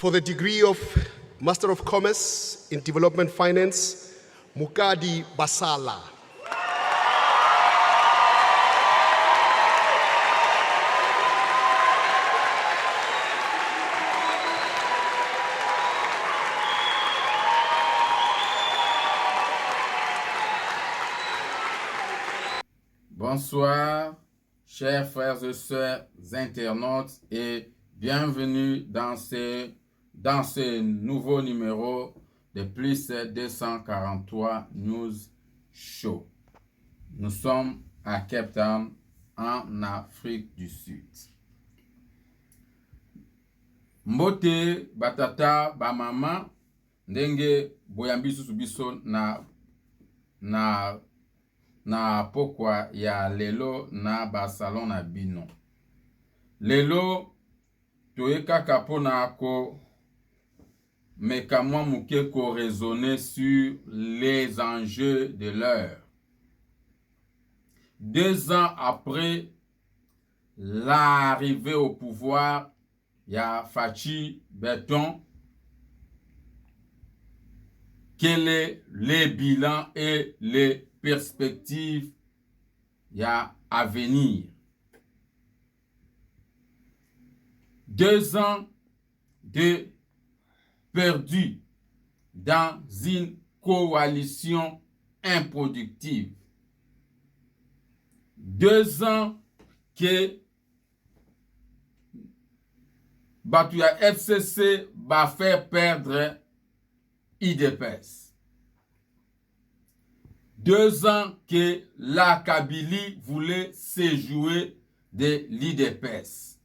For the degree of Master of Commerce in Development Finance, Mukadi Basala. Bonsoir, chers frères et sœurs internautes, et bienvenue dans ce nouveau numéro de Plus 243 News Show. Nous sommes à Cape Town, en Afrique du Sud. Mbote batata bamama ndenge boyambi susu biso na pokwa ya lelo na basalon na bino. Lelo toyekaka pona ko meka mwa muke ko raisonner sur les enjeux de l'heure. 2 ans après l'arrivée au pouvoir ya Fachi Beton, quel est le bilan et les perspectives à venir? 2 ans de perdus dans une coalition improductive. 2 ans que Batuya FCC va faire perdre IDPS. 2 ans que la Kabylie voulait se jouer de l'IDPS.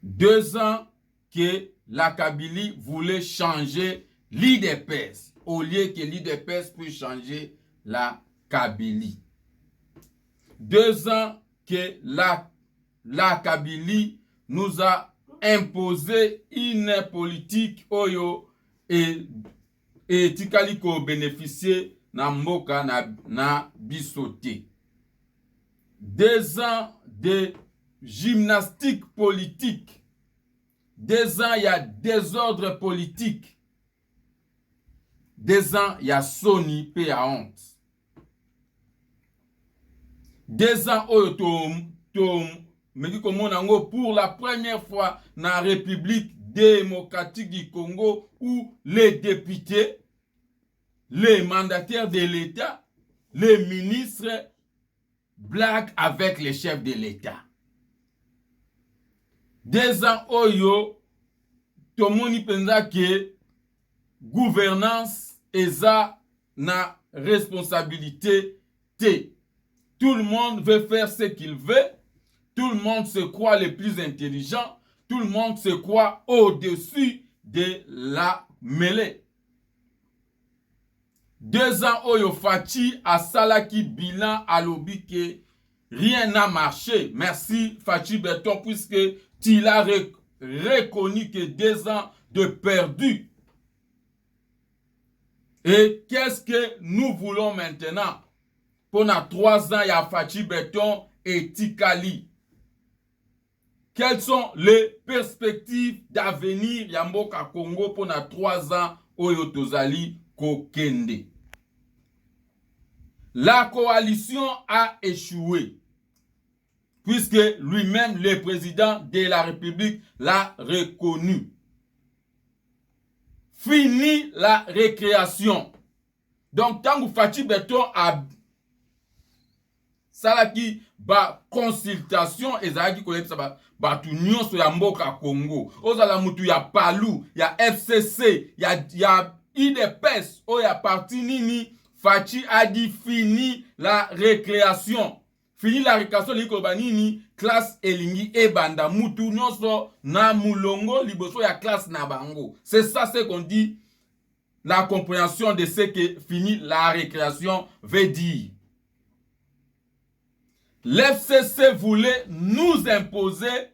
2 ans que la Kabylie voulait changer l'IDPS au lieu que l'IDPS puisse changer la Kabylie. 2 ans que la Kabylie nous a imposé une politique oyo et tikali ko bénéficier na mboka na bisoté. 2 ans de gymnastique politique. 2 ans il y a désordre politique. 2 ans il y a Sony pe à honte. 2 ans pour la première fois dans la République démocratique du Congo, où les députés, les mandataires de l'État, les ministres blaguent avec les chefs de l'État. 2 ans oyo, tout le monde pense que gouvernance est na responsabilité. Tout le monde veut faire ce qu'il veut. Tout le monde se croit le plus intelligent. Tout le monde se croit au-dessus de la mêlée. 2 ans oyo Fachi a salaki bilan à l'obi que rien n'a marché. Merci Fachi Beton, puisque tu l'as reconnu que 2 ans de perdu. Et qu'est-ce que nous voulons maintenant? Pendant 3 ans, il y a Fachi Beton et Tikali. Quelles sont les perspectives d'avenir Yamboka Congo pendant 3 ans oyo tozali kokende? La coalition a échoué, puisque lui-même, le président de la République, l'a reconnu. Fini la récréation. Donc, tant que Fachi Beton a salaki ba consultation ezalaki koyebisa batu nyonso ya mboka Congo, ozala mutu ya Palu, ya FCC, ya IDPS, o ya parti nini. Fachi a dit fini la récréation. Fini la récréation likoloba nini, classe elingi ebanda mutu nyonso na mulongo liboso ya classe na bango. C'est ça ce qu'on dit, la compréhension de ce que fini la récréation veut dire. L'FCC voulait nous imposer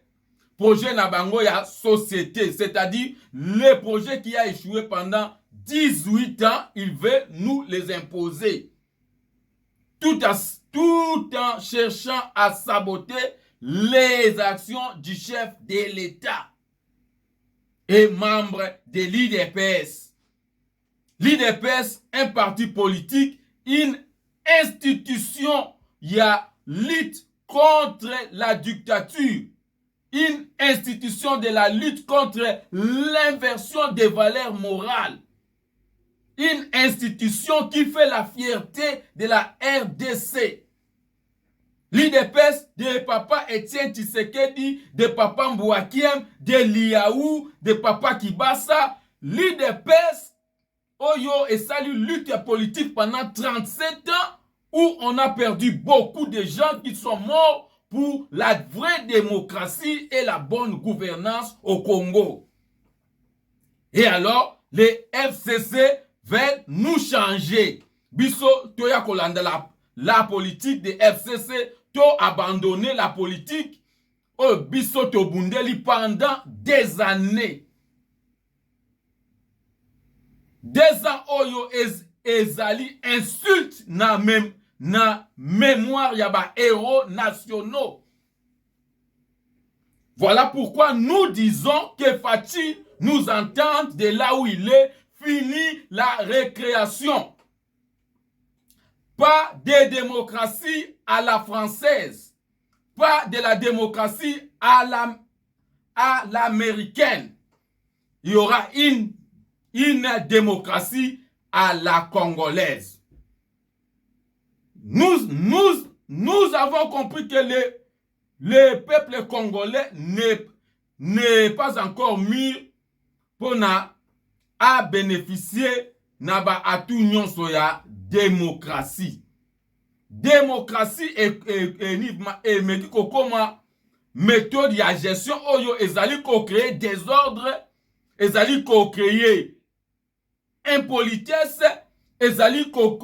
projet Nabango ya société, c'est-à-dire le projet qui a échoué pendant 18 ans, il veut nous les imposer. Tout en cherchant à saboter les actions du chef de l'État. est membre de l'IDPS. L'IDPS, un parti politique, une institution, il y a lutte contre la dictature, une institution de la lutte contre l'inversion des valeurs morales, une institution qui fait la fierté de la RDC. L'IDPS de Papa Etienne Tshisekedi, de Papa Mbouakiem, de Liaou, de Papa Kibasa, l'IDPS, Oyo et salut lutte politique pendant 37 ans où on a perdu beaucoup de gens qui sont morts pour la vraie démocratie et la bonne gouvernance au Congo. Et alors, les FCC veulent nous changer. Biso, toya kolanda la politique des FCC, to abandonner la politique. Oh, biso to bundeli pendant des années. Des ans oyo ezali insulte na mémoire yaba héros nationaux. Voilà pourquoi nous disons que Fachi nous entende de là où il est, fini la récréation. Pas de démocratie à la française, pas de la démocratie à l'américaine. Il y aura une démocratie à la congolaise. Nous avons compris que le peuple congolais n'est pas encore mis pour à bénéficier naba atu nyonso ya démocratie. Démocratie et meki kokoma méthode ya gestion oyo ezali ko créer désordre, ezali ko créer impolitesse, ezali ko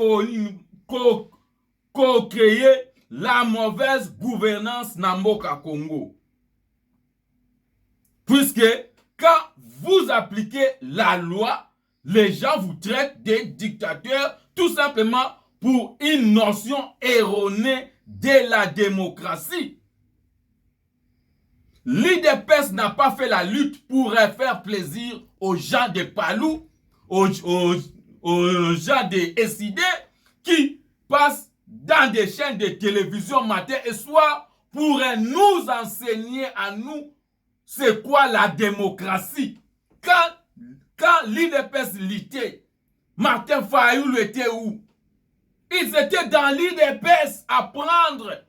créer la mauvaise gouvernance na mboka Congo. Puisque quand vous appliquez la loi, les gens vous traitent de dictateurs tout simplement pour une notion erronée de la démocratie. L'IDPS n'a pas fait la lutte pour faire plaisir aux gens de Palou, aux gens de SID qui passent dans des chaînes de télévision matin et soir pour nous enseigner à nous c'est quoi la démocratie. Quand l'IDPS luttait, Martin Fayulu était où? Ils étaient dans l'IDPS à prendre.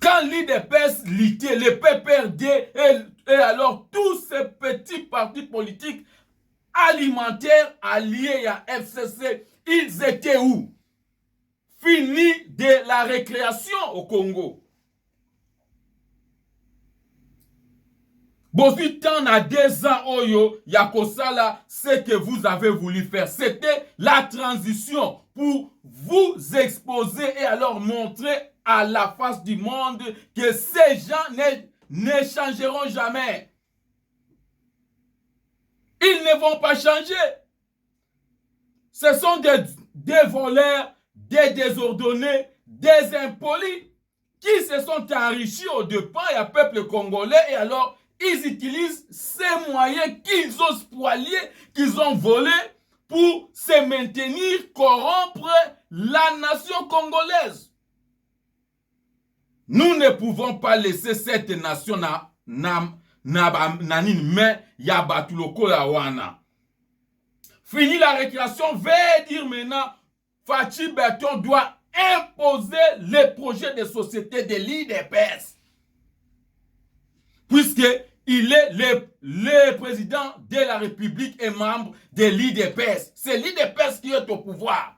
Quand l'IDPS luttait, le PPRD et alors tous ces petits partis politiques alimentaires alliés à FCC, ils étaient où? Fini de la récréation au Congo. Bosi tant à 2 ans oyo yakosala ce que vous avez voulu faire. C'était la transition pour vous exposer et alors montrer à la face du monde que ces gens ne changeront jamais. Ils ne vont pas changer. Ce sont des voleurs, des désordonnés, des impolis qui se sont enrichis au dépens et à peuple congolais et alors ils utilisent ces moyens qu'ils ont spoliés, qu'ils ont volés pour se maintenir, corrompre la nation congolaise. Nous ne pouvons pas laisser cette nation Fini la récréation, veut dire maintenant, Fachi Berton doit imposer les projets de société de l'IDPS. Puisque il est le président de la République et membre de l'IDPS. C'est l'IDPS qui est au pouvoir.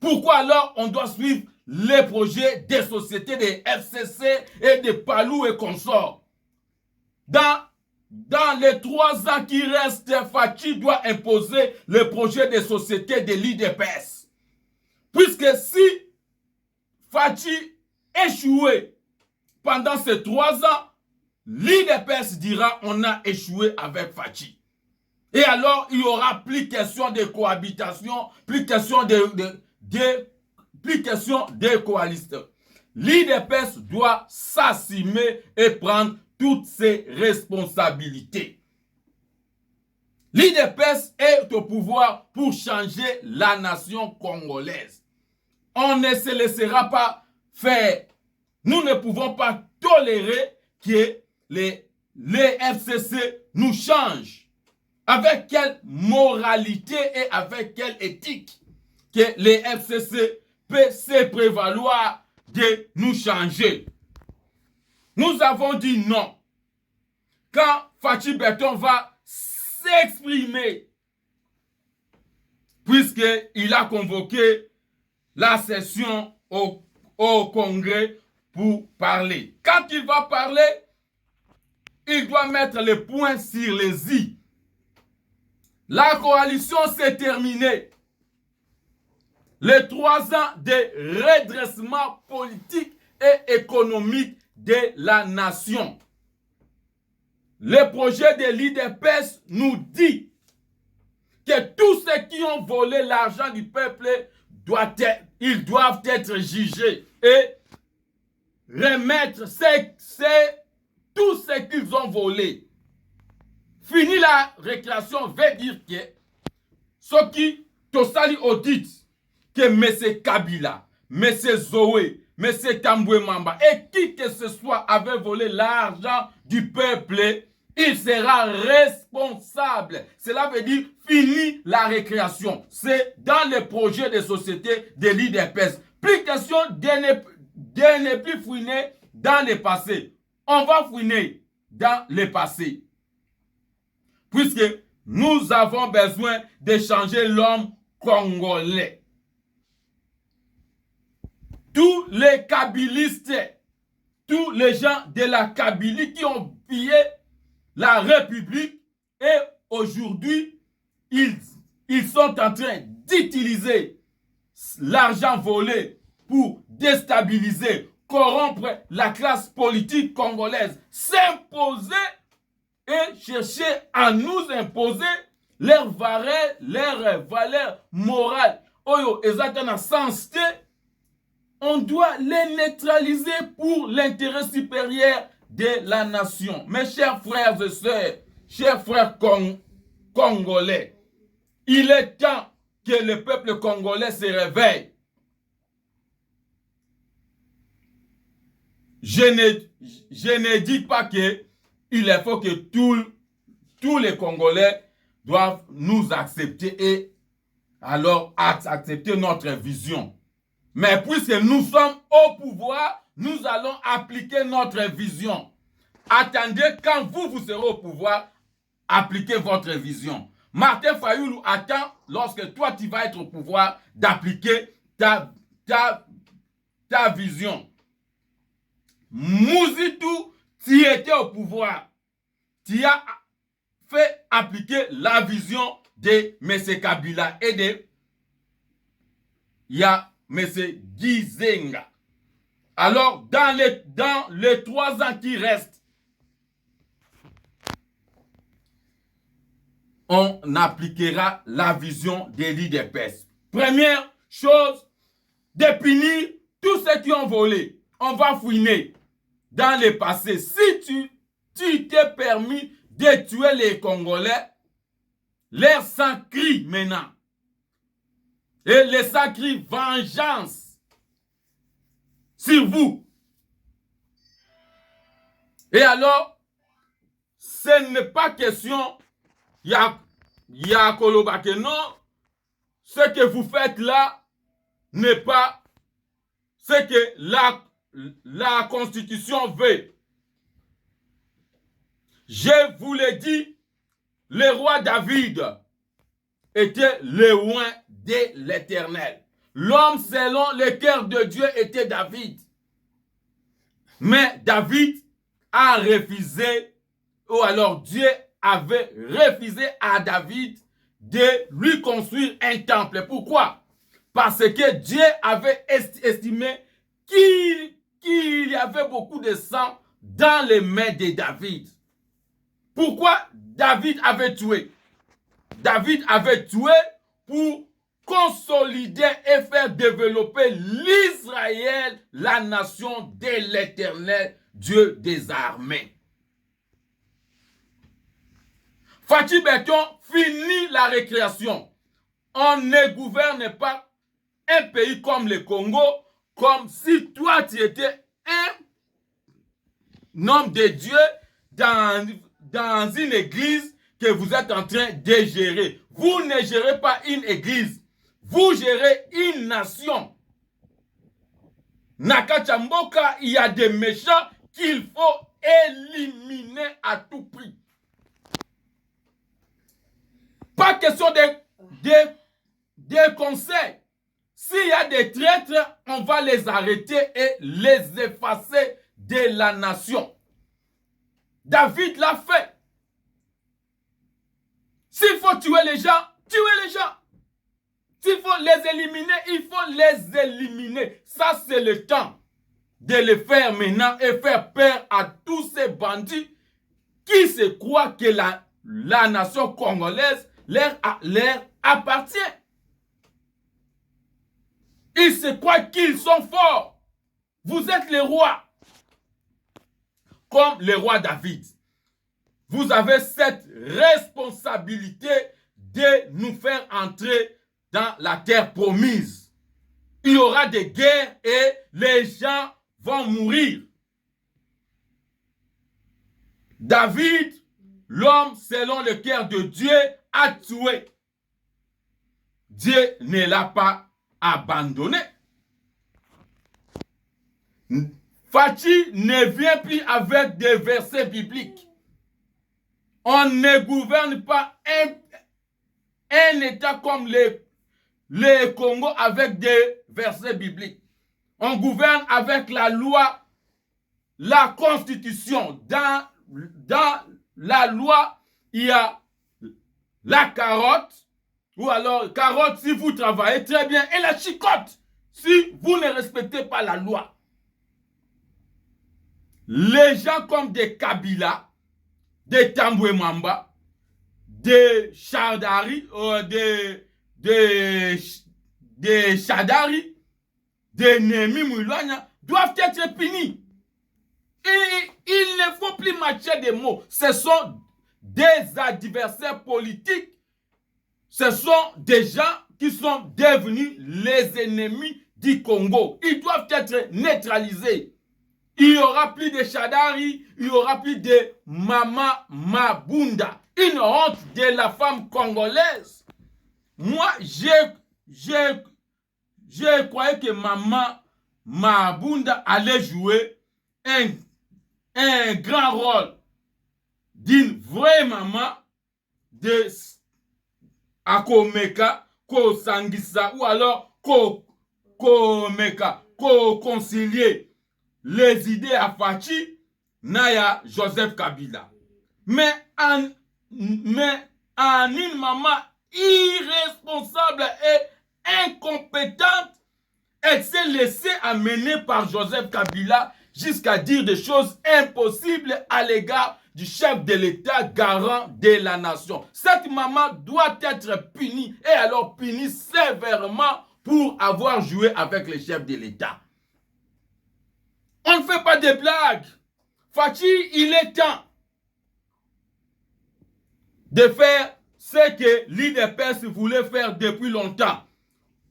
Pourquoi alors on doit suivre les projets des sociétés de FCC et de Palou et consorts? Dans les 3 ans qui restent, Fachi doit imposer le projet des sociétés de l'IDPS. Puisque si Fachi échouait pendant ces 3 ans, l'IDPS dira on a échoué avec Fachi. Et alors il y aura plus question de cohabitation, plus question plus question de coalistes. L'IDPS doit s'assumer et prendre toutes ses responsabilités. L'IDPS est au pouvoir pour changer la nation congolaise. On ne se laissera pas faire. Nous ne pouvons pas tolérer que les FCC nous changent. Avec quelle moralité et avec quelle éthique que les FCC peuvent se prévaloir de nous changer. Nous avons dit non. Quand Fachi Berton va s'exprimer, puisqu'il a convoqué la session au Congrès pour parler. Quand il va parler, il doit mettre les points sur les i. La coalition s'est terminée. Les 3 ans de redressement politique et économique de la nation. Le projet de l'IDPS nous dit que tous ceux qui ont volé l'argent du peuple ils doivent être jugés et remettre tout ce qu'ils ont volé. Fini la récréation veut dire que ceux qui tosali audit que M. Kabila, M. Zoé, M. Tambwe Mamba et qui que ce soit avait volé l'argent du peuple, il sera responsable. Cela veut dire fini la récréation. C'est dans le projet de société de l'IDPS. Plus question de ne plus fouiner dans le passé. On va fouiner dans le passé. Puisque nous avons besoin de changer l'homme congolais. Tous les kabylistes, tous les gens de la Kabylie qui ont pillé la République et aujourd'hui, ils sont en train d'utiliser l'argent volé pour déstabiliser, corrompre la classe politique congolaise, s'imposer et chercher à nous imposer leurs valeurs morales. Oyo, ezatana sens te, on doit les neutraliser pour l'intérêt supérieur de la nation. Mes chers frères et sœurs, chers frères congolais, il est temps que le peuple congolais se réveille. Je ne dis pas que il faut que tous les Congolais doivent nous accepter et alors accepter notre vision. Mais puisque nous sommes au pouvoir, nous allons appliquer notre vision. Attendez quand vous serez au pouvoir, appliquez votre vision. Martin Fayoulou attend, lorsque toi tu vas être au pouvoir, d'appliquer ta vision. Mouzitou, tu étais au pouvoir. Tu as fait appliquer la vision de M. Kabila et de M. Gizenga. Alors, dans les 3 ans qui restent, on appliquera la vision de l'IDPS. Première chose, de punir tous ceux qui ont volé. On va fouiner dans le passé. Si tu t'es permis de tuer les Congolais, leur sang crie maintenant. Et les sang crie vengeance sur vous. Et alors, ce n'est pas question, il y a Kolobake, non, ce que vous faites là n'est pas ce que la Constitution veut. Je vous l'ai dit, le roi David était le oint de l'Éternel. L'homme selon le cœur de Dieu était David. Mais David a refusé, ou alors Dieu avait refusé à David de lui construire un temple. Pourquoi? Parce que Dieu avait estimé qu'il y avait beaucoup de sang dans les mains de David. Pourquoi David avait tué? David avait tué pour consolider et faire développer l'Israël, la nation de l'Éternel, Dieu des armées. Fachi Béton finit la récréation. On ne gouverne pas un pays comme le Congo comme si toi tu étais un homme de Dieu dans une église que vous êtes en train de gérer. Vous ne gérez pas une église. Vous gérez une nation. Nakachamboka, il y a des méchants qu'il faut éliminer à tout prix. Pas question de conseils. S'il y a des traîtres, on va les arrêter et les effacer de la nation. David l'a fait. S'il faut tuer les gens, tuez les gens. S'il faut les éliminer, il faut les éliminer. Ça, c'est le temps de le faire maintenant et faire peur à tous ces bandits qui se croient que la nation congolaise leur appartient. Ils se croient qu'ils sont forts. Vous êtes les rois. Comme le roi David. Vous avez cette responsabilité de nous faire entrer dans la terre promise. Il y aura des guerres et les gens vont mourir. David, l'homme selon le cœur de Dieu, a tué. Dieu ne l'a pas abandonné. Fachi ne vient plus avec des versets bibliques. On ne gouverne pas un État comme le Congo avec des versets bibliques. On gouverne avec la loi, la constitution. Dans la loi, il y a la carotte, ou alors carotte si vous travaillez très bien, et la chicotte si vous ne respectez pas la loi. Les gens comme des Kabila, des Tambwe Mwamba, des Chadari, des Chadari, des Nemi Mouilwana doivent être punis. Il ne faut plus matcher des mots. Ce sont des adversaires politiques. Ce sont des gens qui sont devenus les ennemis du Congo. Ils doivent être neutralisés. Il n'y aura plus de Chadari, il n'y aura plus de Mama Mabunda. Une honte de la femme congolaise. Moi, je croyais que Mama Mabunda allait jouer un grand rôle d'une vraie maman de Akomeka, Ko Sangisa, ou alors Ko Meka, Ko concilier les idées à Fachi, Naya Joseph Kabila. Mais en une maman irresponsable et incompétente, elle s'est laissée amener par Joseph Kabila jusqu'à dire des choses impossibles à l'égard du chef de l'État garant de la nation. Cette maman doit être punie, et alors punie sévèrement pour avoir joué avec le chef de l'État. On ne fait pas de blagues. Fachi, il est temps de faire ce que l'IDPS voulait faire depuis longtemps.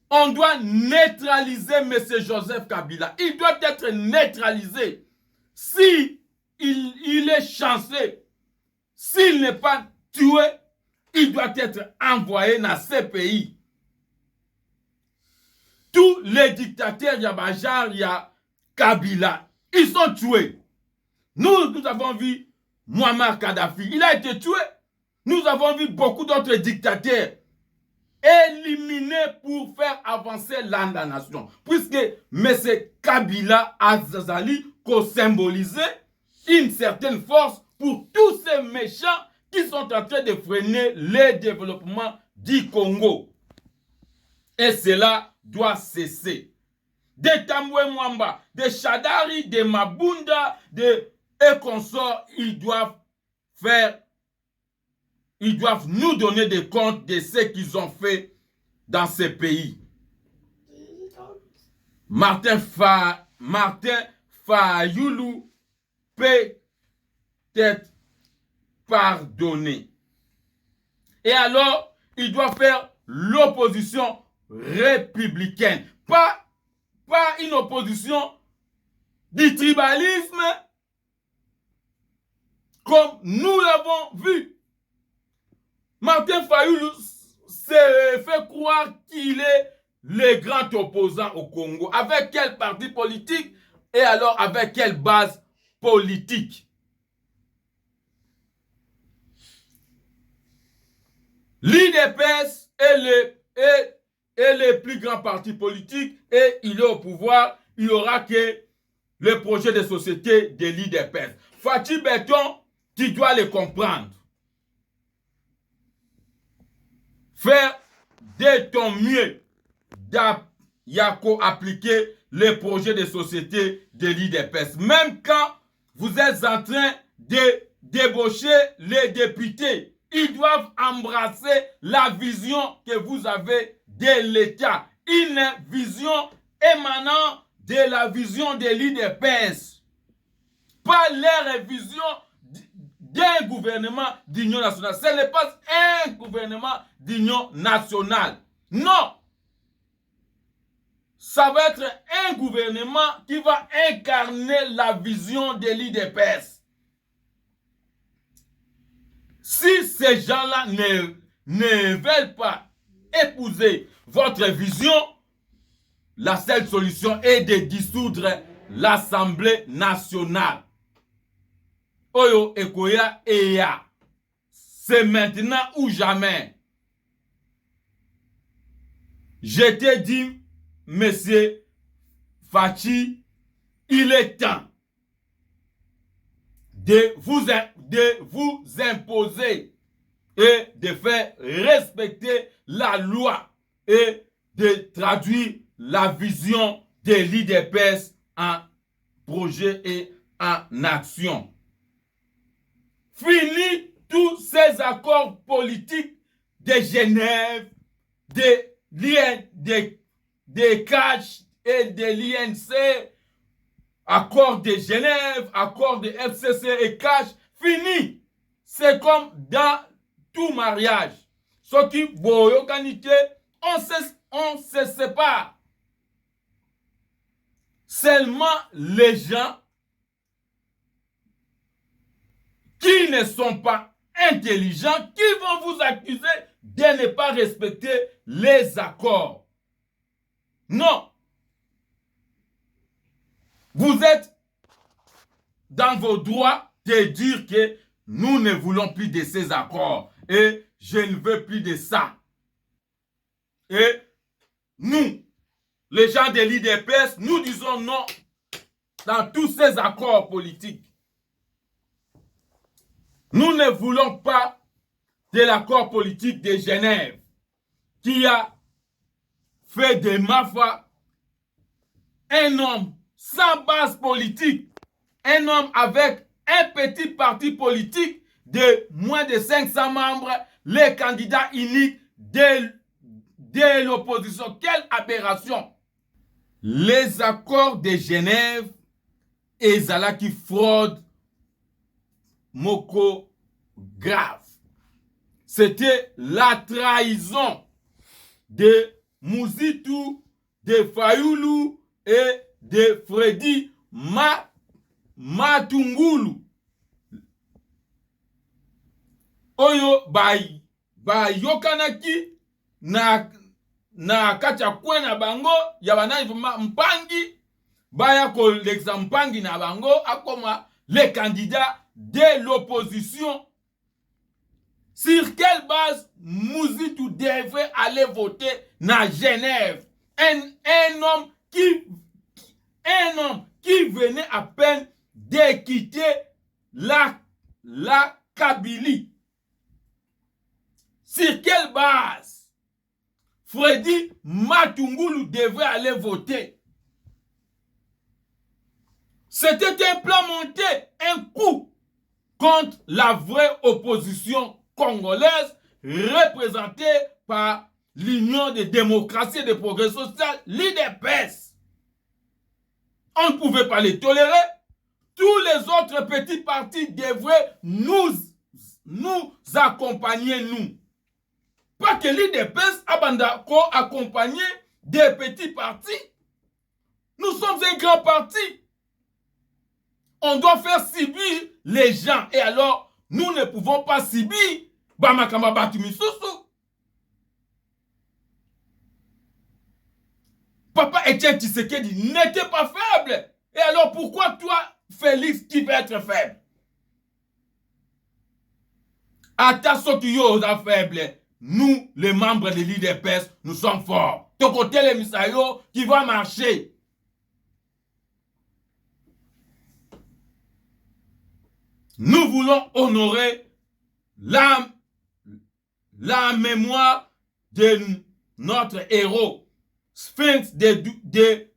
On doit neutraliser M. Joseph Kabila. Il doit être neutralisé. Si il est chanceux, s'il n'est pas tué, il doit être envoyé dans ces pays. Tous les dictateurs, il y a Bajar, il y a Kabila, ils sont tués. Nous avons vu Muammar Kadhafi, il a été tué. Nous avons vu beaucoup d'autres dictateurs éliminés pour faire avancer la nation. Puisque M. Kabila Azali a symbolisé une certaine force pour tous ces méchants qui sont en train de freiner le développement du Congo. Et cela doit cesser. Des Tambwe Mwamba, des Chadari, des Mabunda, et consorts, ils doivent nous donner des comptes de ce qu'ils ont fait dans ces pays. Martin Fayulu peut être pardonné. Et alors, il doit faire l'opposition républicaine. Pas une opposition du tribalisme comme nous l'avons vu. Martin Fayoulou se fait croire qu'il est le grand opposant au Congo. Avec quel parti politique et alors avec quelle base politique? L'IDPS est le plus grand parti politique et il est au pouvoir. Il n'y aura que le projet de société de l'IDPS. Fachi Béton, tu dois le comprendre. Faire de ton mieux appliquer le projet de société de l'IDPS. Même quand vous êtes en train de débaucher les députés, ils doivent embrasser la vision que vous avez de l'État. Une vision émanant de la vision de l'IDPS. Pas leur vision d'un gouvernement d'union nationale. Ce n'est pas un gouvernement d'union nationale. Non. Ça va être un gouvernement qui va incarner la vision de l'IDPS. Si ces gens-là ne veulent pas épouser votre vision, la seule solution est de dissoudre l'Assemblée nationale. Oyo Ekoya Eya. C'est maintenant ou jamais. Je t'ai dit, monsieur Fachi, il est temps de vous imposer et de faire respecter la loi et de traduire la vision de l'IDPS en projet et en action. Fini tous ces accords politiques de Genève, de CACH et de l'INC, accords de Genève, accords de FCC et CACH, fini. C'est comme dans tout mariage. Ce qui boyokanité, on se sépare. Seulement les gens qui ne sont pas intelligents, qui vont vous accuser de ne pas respecter les accords. Non. Vous êtes dans vos droits de dire que nous ne voulons plus de ces accords et je ne veux plus de ça. Et nous, les gens de l'IDPS, nous disons non dans tous ces accords politiques. Nous ne voulons pas de l'accord politique de Genève qui a fait de Mafa un homme sans base politique, un homme avec un petit parti politique de moins de 500 membres, les candidats uniques de l'opposition. Quelle aberration! Les accords de Genève et Zala qui fraudent Moko grave. C'était la trahison de Mouzitou, de Fayoulou et de Freddy Matungulu. Oyo ba yokanaki na kacha kwena bango ya banani mpangi baya koleksa mpangi na bango akoma les candidats de l'opposition. Sur quelle base Mouzitou devrait aller voter dans Genève? Un homme qui venait à peine de quitter la Kabylie. Sur quelle base Freddy Matungulu devrait aller voter? C'était un plan monté, un coup contre la vraie opposition congolaise représentée par l'Union de démocratie et de progrès social, l'IDPS. On ne pouvait pas les tolérer. Tous les autres petits partis devraient nous accompagner, nous. Pas que l'IDPS a accompagné des petits partis. Nous sommes un grand parti. On doit faire subir les gens. Et alors, nous ne pouvons pas subir Bamakamba Batumisusu. Papa Etienne Tshisekedi n'était pas faible. Et alors, pourquoi toi, Félix, qui veux être faible? Attention qui est faible. Nous, les membres de l'IDPS, nous sommes forts. De côté, les Misayo qui vont marcher. Nous voulons honorer la mémoire de notre héros, Sphinx des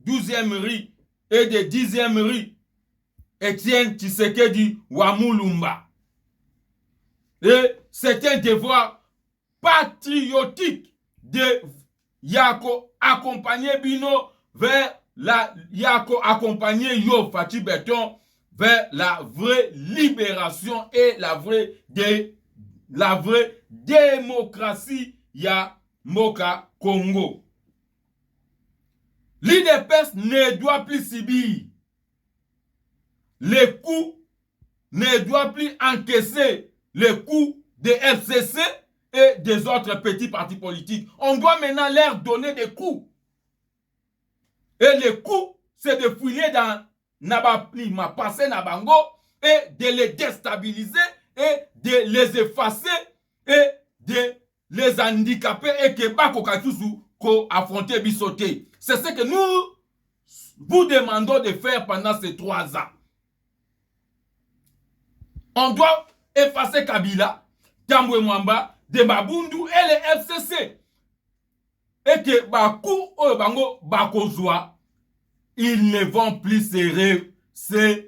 12e riz et des 10e riz, Etienne Tshisekedi Wamulumba. Et c'est un devoir patriotique de Yako accompagner Bino vers la Yako accompagner Yo Fati Beton vers la vraie libération et la vraie démocratie ya Moka Congo. L'IDPS ne doit plus subir les coups, ne doit plus encaisser les coups des FCC et des autres petits partis politiques. On doit maintenant leur donner des coups. Et les coups, c'est de fouiller dans Nabapli, passé Nabango, et de les déstabiliser, et de les effacer, et de les handicaper, et que Bako Katusu ko affronter Bissoté. C'est ce que nous vous demandons de faire pendant ces 3 ans. On doit effacer Kabila, Tambwe Mwamba, de Babundu et les FCC. Et que Bakou Bango Bakozwa, ils ne vont plus se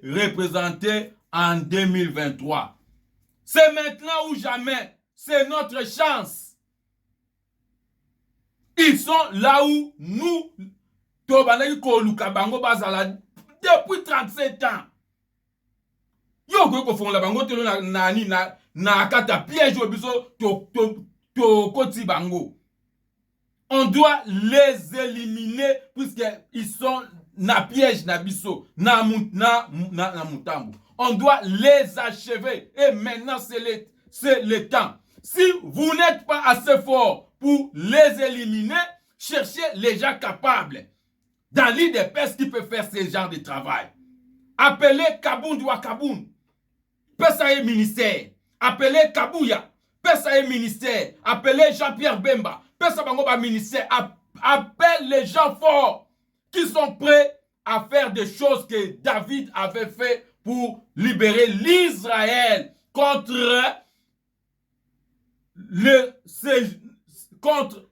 représenter en 2023. C'est maintenant ou jamais. C'est notre chance. Ils sont là où nous, depuis 37 ans. Yo ko fon la bango telo na kata piège obiso to koti bango. On doit les éliminer puisqu'ils sont na piège na biso na mutambo. On doit les achever et maintenant c'est le temps. Si vous n'êtes pas assez fort pour les éliminer, cherchez les gens capables dans l'IDPS qui peuvent faire ce genre de travail. Appelez Kabound ou Kabound. Pessaye ministère. Appelez Kabouya. Pessaye ministère. Appelez Jean-Pierre Bemba. Pessaye Bangoba ministère. Appelle les gens forts qui sont prêts à faire des choses que David avait fait pour libérer l'Israël contre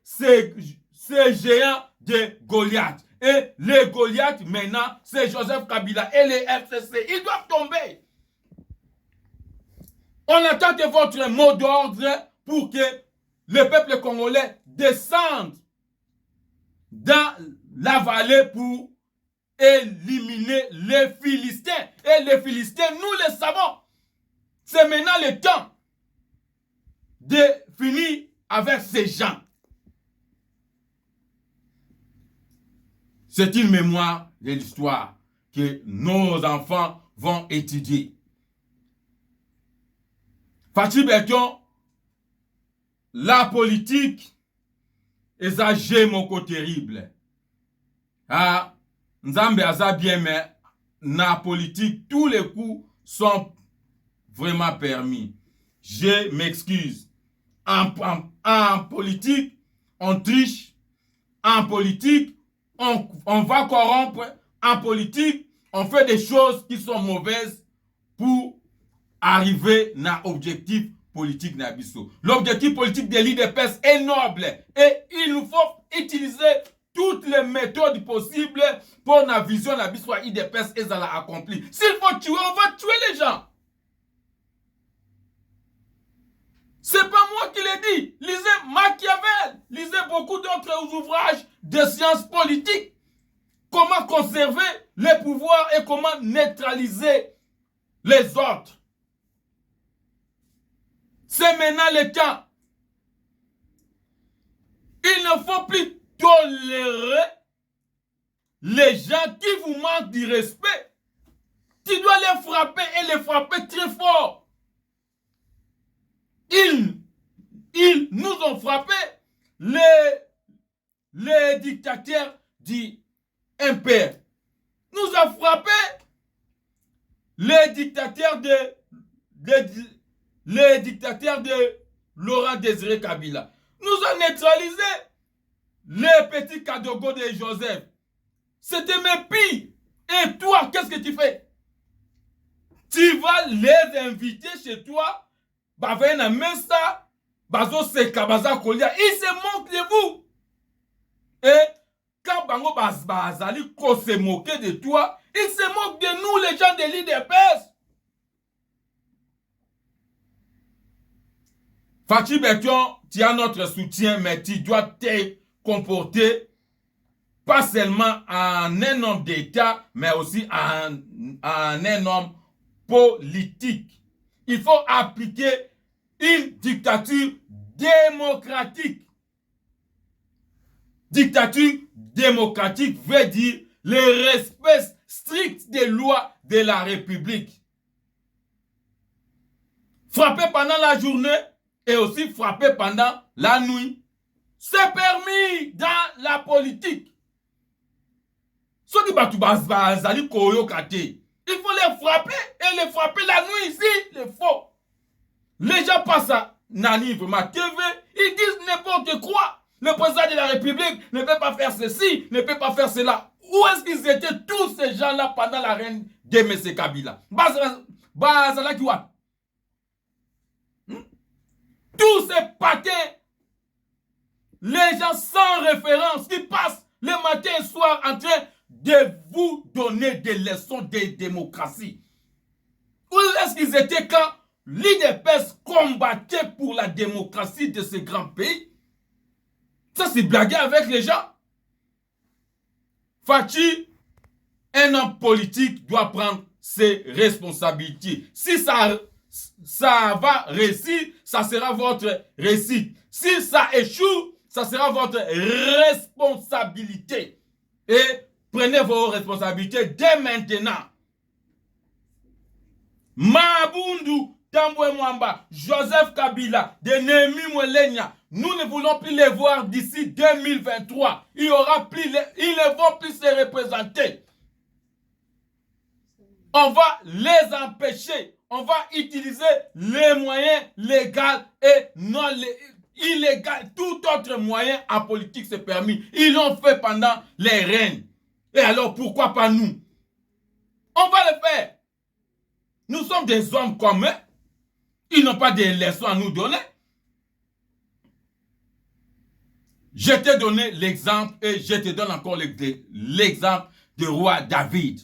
ces géants de Goliath. Et les Goliath, maintenant, c'est Joseph Kabila et les FCC. Ils doivent tomber. On attend que votre mot d'ordre pour que le peuple congolais descende dans la vallée pour éliminer les Philistins. Et les Philistins, nous le savons. C'est maintenant le temps de finir avec ces gens. C'est une mémoire de l'histoire que nos enfants vont étudier. Fati Beton, la politique est un gémoko terrible. Ah, Nzambe aza bien, mais na politique, tous les coups sont vraiment permis. Je m'excuse. En politique, on triche. En politique, on va corrompre. En politique, on fait des choses qui sont mauvaises pour arriver à l'objectif politique d'Abisso. L'objectif politique de l'IDPS est noble et il nous faut utiliser toutes les méthodes possibles pour la vision d'Abisso à l'IDPS et ça l'a accompli. S'il faut tuer, on va tuer les gens. C'est pas moi qui l'ai dit. Lisez Machiavel, lisez beaucoup d'autres ouvrages de sciences politiques. Comment conserver les pouvoirs et comment neutraliser les autres. C'est maintenant le temps. ne faut plus tolérer les gens qui vous manquent du respect. Tu dois les frapper et les frapper très fort. Ils nous ont frappé, les dictateurs du impère. Nous ont frappé les dictateurs de Laurent Désiré Kabila. Nous ont neutralisé les petits Kadogo de Joseph. C'était mes pires. Et toi, qu'est-ce que tu fais? Tu vas les inviter chez toi. Ils se moquent de vous. Et quand Bango Bazali se moquer de toi, ils se moquent de nous, les gens de l'IDPS. Fachi Beton, tu as notre soutien, mais tu dois te comporter pas seulement en un homme d'État, mais aussi en un homme politique. Il faut appliquer une dictature démocratique. Dictature démocratique veut dire le respect strict des lois de la République. Frapper pendant la journée et aussi frapper pendant la nuit, c'est permis dans la politique. Il faut les frapper et les frapper la nuit ici, les faux. Les gens passent à Nani, vraiment, TV, ils disent n'importe quoi. Le président de la République ne peut pas faire ceci, ne peut pas faire cela. Où est-ce qu'ils étaient tous ces gens-là pendant la reine de M. Kabila? Tous ces paquets, les gens sans référence qui passent le matin et le soir en train de vous donner des leçons de démocratie. Où est-ce qu'ils étaient quand l'IDPS combattait pour la démocratie de ce grand pays? Ça, c'est blaguer avec les gens. Fachi, un homme politique doit prendre ses responsabilités. Si ça va réussir, ça sera votre réussite. Si ça échoue, ça sera votre responsabilité. Et prenez vos responsabilités dès maintenant. Mabundu Tambwe Mwamba, Joseph Kabila, Denemi Mwelenya, nous ne voulons plus les voir d'ici 2023. Ils ne vont plus se représenter. On va les empêcher. On va utiliser les moyens légaux et non illégaux. Tout autre moyen en politique c'est permis. Ils l'ont fait pendant les reines. Et alors pourquoi pas nous? On va le faire. Nous sommes des hommes comme eux. Ils n'ont pas de leçons à nous donner. Je t'ai donné l'exemple et je te donne encore l'exemple du roi David.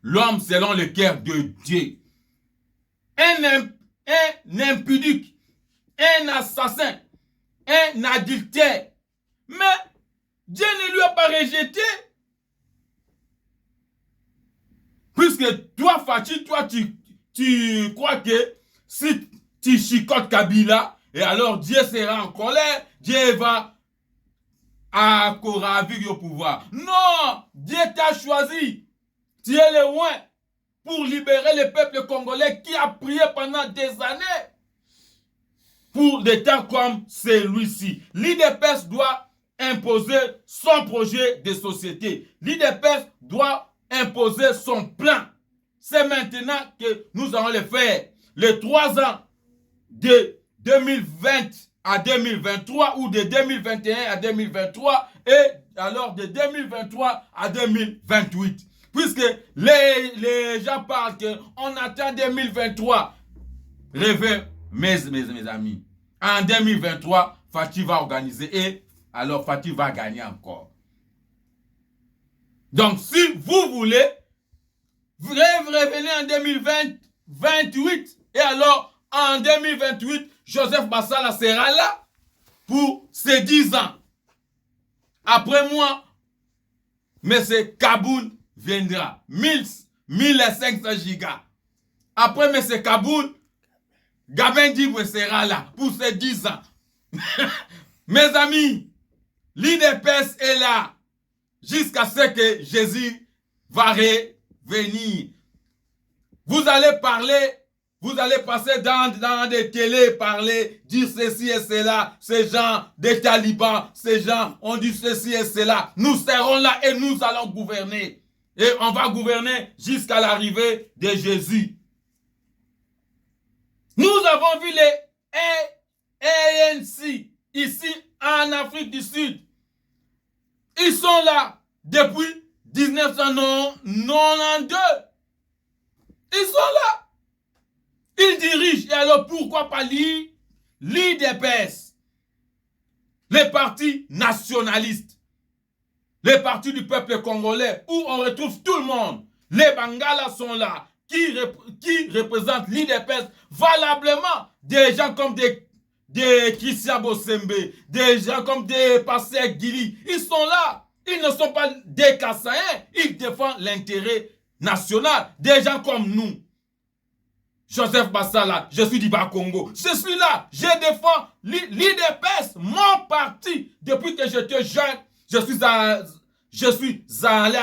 L'homme selon le cœur de Dieu. Un impudique, un assassin, un adultère. Mais Dieu ne lui a pas rejeté. Puisque toi, Fachi, toi, tu crois que si tu chicotes Kabila, et alors Dieu sera en colère, Dieu va avec au pouvoir. Non, Dieu t'a choisi. Tu es le loin pour libérer le peuple congolais qui a prié pendant des années pour des temps comme celui-ci. L'IDPS doit imposer son projet de société. L'IDPS doit imposer son plan. C'est maintenant que nous allons le faire. Les 3 ans de 2020 à 2023 ou de 2021 à 2023 et alors de 2023 à 2028. Puisque les gens parlent qu'on attend 2023. Rêvez, mes amis. En 2023, Fachi va organiser et alors Fachi va gagner encore. Donc, si vous voulez, vous revenez en 2028 et alors en 2028, Joseph Bassala sera là pour ses 10 ans. Après moi, M. Kaboun viendra. 1500 gigas. Après M. Kaboun, Gabin Dibwe sera là pour ses 10 ans. Mes amis, l'IDPS est là jusqu'à ce que Jésus va revenir. Vous allez parler, vous allez passer dans des télés, parler, dire ceci et cela, ces gens des talibans, ces gens ont dit ceci et cela. Nous serons là et nous allons gouverner. Et on va gouverner jusqu'à l'arrivée de Jésus. Nous avons vu les ANC ici en Afrique du Sud. Ils sont là depuis 1992. Ils sont là. Ils dirigent. Et alors pourquoi pas l'IDPS? Les partis nationalistes. Les partis du peuple congolais où on retrouve tout le monde. Les Bangalas sont là. Qui représentent l'IDPS valablement? Des gens comme des Christian Bosembe, des gens comme des Pasteur Guili. Ils sont là. Ils ne sont pas des Kassaïens. Ils défendent l'intérêt national. Des gens comme nous. Joseph Bassala, je suis du Bas-Congo. Je suis là. Je défends l'IDPS, mon parti. Depuis que j'étais jeune, je suis allé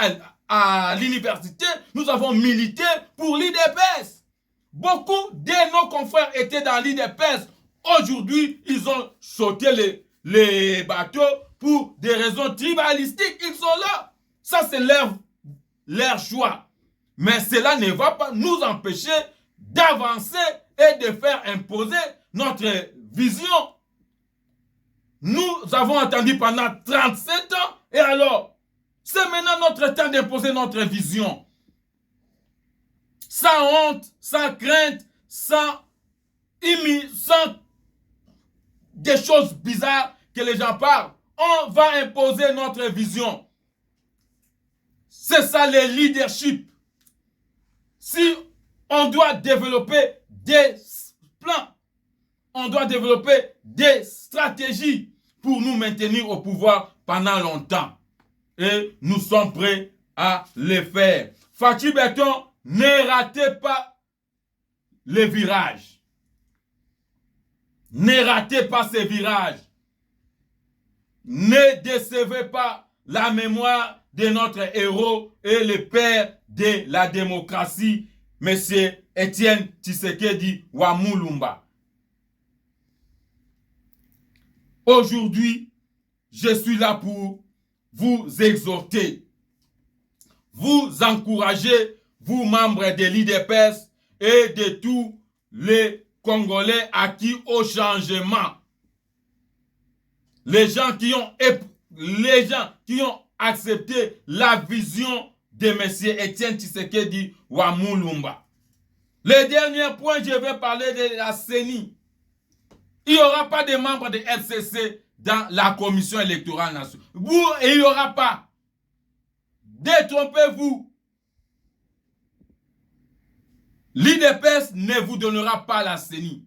à l'université. Nous avons milité pour l'IDPS. Beaucoup de nos confrères étaient dans l'IDPS. Aujourd'hui, ils ont sauté les bateaux pour des raisons tribalistiques. Ils sont là. Ça, c'est leur choix. Mais cela ne va pas nous empêcher d'avancer et de faire imposer notre vision. Nous avons attendu pendant 37 ans et alors, c'est maintenant notre temps d'imposer notre vision. Sans honte, sans crainte, sans des choses bizarres que les gens parlent. On va imposer notre vision. C'est ça le leadership. Si on doit développer des plans, on doit développer des stratégies pour nous maintenir au pouvoir pendant longtemps. Et nous sommes prêts à le faire. Fatou Béton, ne ratez pas les virages. Ne ratez pas ces virages. Ne décevez pas la mémoire de notre héros et le père de la démocratie, M. Étienne Tshisekedi Wamulumba. Aujourd'hui, je suis là pour vous exhorter, vous encourager, vous membres de l'IDPS et de tous les Congolais acquis au changement. Les gens qui ont accepté la vision de M. Étienne Tshisekedi Wamulumba. Le dernier point, je vais parler de la CENI. Il n'y aura pas de membres de FCC dans la commission électorale nationale. Il n'y aura pas. Détrompez-vous. L'IDPS ne vous donnera pas la CENI.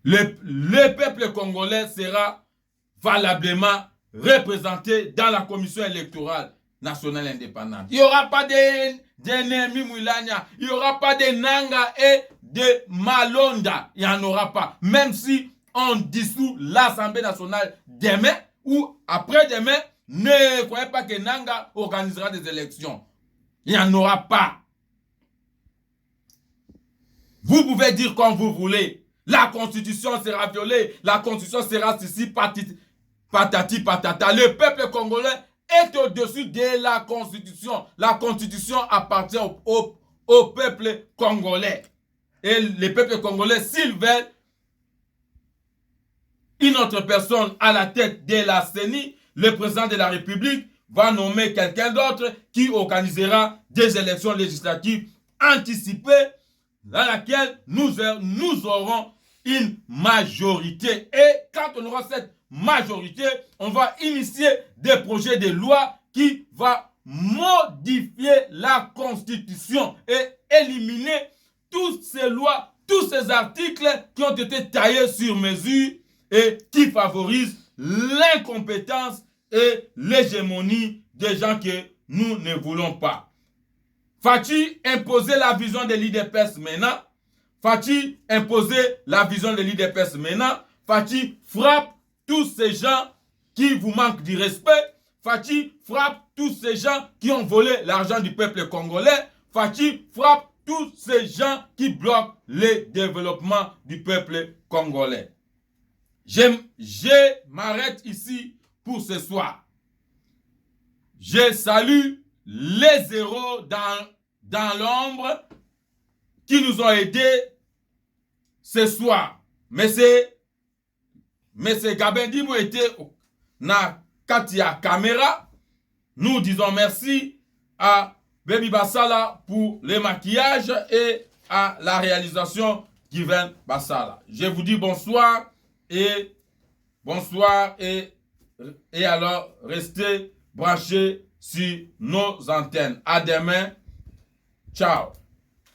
Le peuple congolais sera valablement représenté dans la commission électorale nationale indépendante. Il n'y aura pas d'ennemis Moulania, il n'y aura pas de Nanga et de Malonda. Il n'y en aura pas. Même si on dissout l'Assemblée nationale demain ou après-demain, ne croyez pas que Nanga organisera des élections. Il n'y en aura pas. Vous pouvez dire comme vous voulez. La constitution sera violée. La constitution sera ceci, patati patata. Le peuple congolais est au-dessus de la constitution. La constitution appartient au peuple congolais. Et le peuple congolais, s'ils veulent une autre personne à la tête de la CENI, le président de la République va nommer quelqu'un d'autre qui organisera des élections législatives anticipées dans laquelle nous aurons une majorité. Et quand on aura cette majorité, on va initier des projets de loi qui vont modifier la Constitution et éliminer toutes ces lois, tous ces articles qui ont été taillés sur mesure et qui favorisent l'incompétence et l'hégémonie des gens que nous ne voulons pas. Faut-il imposer la vision de l'IDPS maintenant? Faut-il imposer la vision de l'IDPS maintenant? Faut-il frappe tous ces gens qui vous manquent du respect. Fachi frappe tous ces gens qui ont volé l'argent du peuple congolais. Fachi frappe tous ces gens qui bloquent le développement du peuple congolais. Je m'arrête ici pour ce soir. Je salue les héros dans l'ombre qui nous ont aidés ce soir. Monsieur Gabendi m'a été na Katia Caméra. Nous disons merci à Baby Bassala pour le maquillage et à la réalisation Given Bassala. Je vous dis bonsoir et alors restez branchés sur nos antennes. À demain. Ciao.